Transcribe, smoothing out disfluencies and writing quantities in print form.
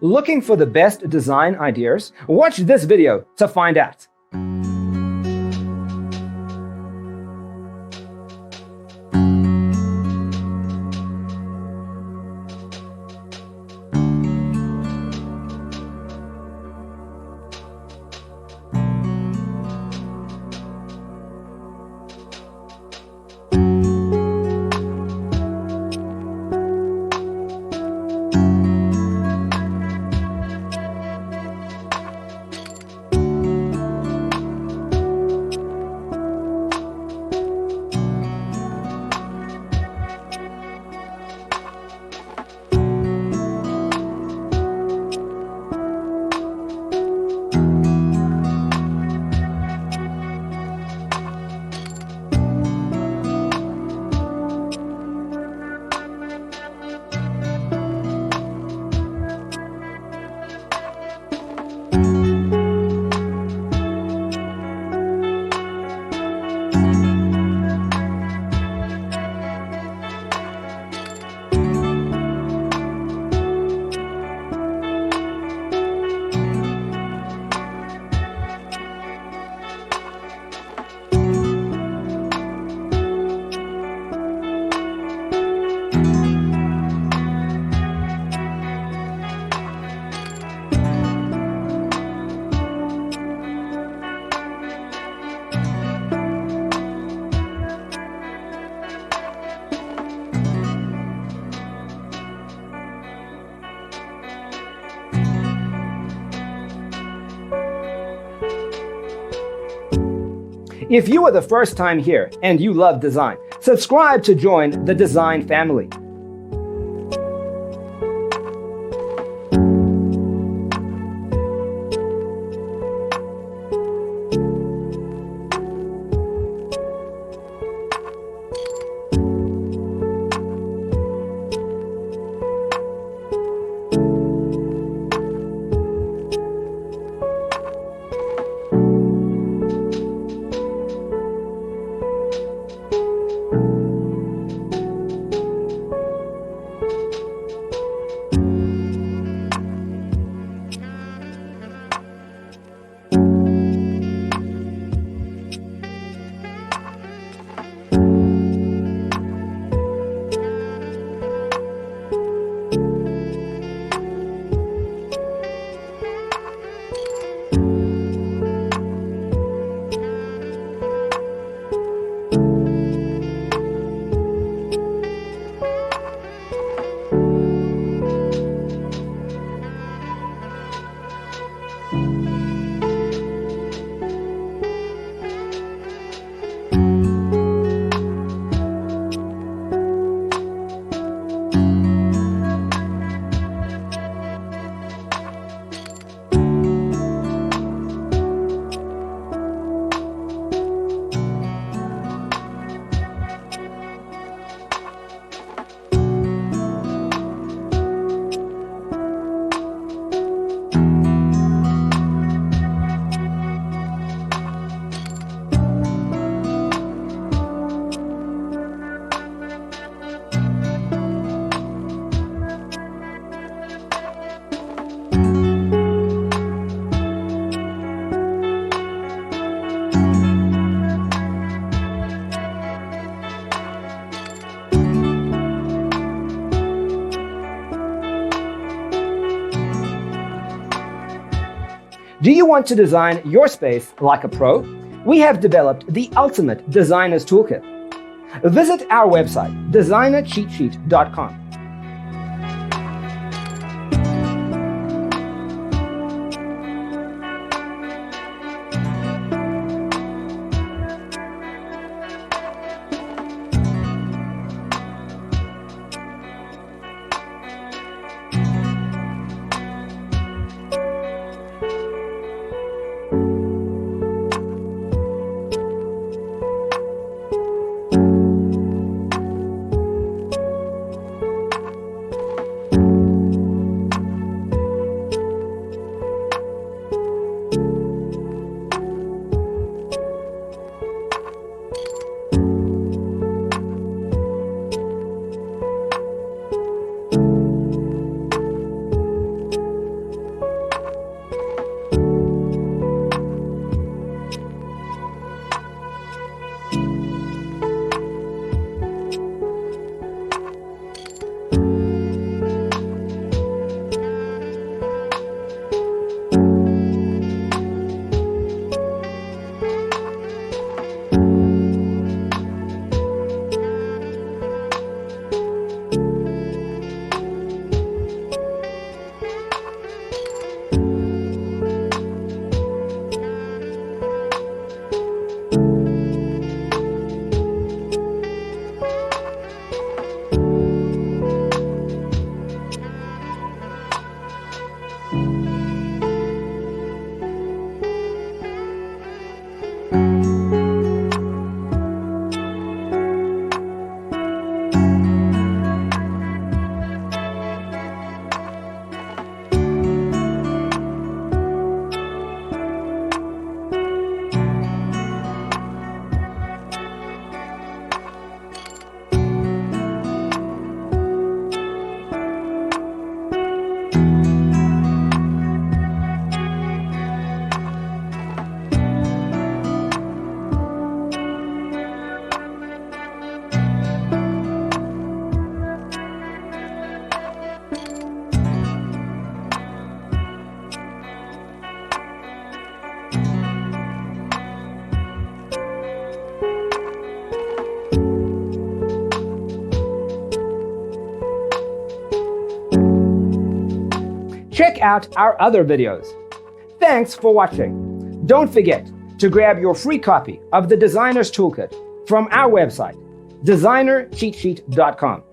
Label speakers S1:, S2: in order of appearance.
S1: Looking for the best design ideas? Watch this video to find out. If you are the first time here and you love design, subscribe to join the design family. Do you want to design your space like a pro? We have developed the ultimate designer's toolkit. Visit our website, designercheatsheet.com. check out our other videos. Thanks for watching. Don't forget to grab your free copy of the Designer's Toolkit from our website, designercheatsheet.com.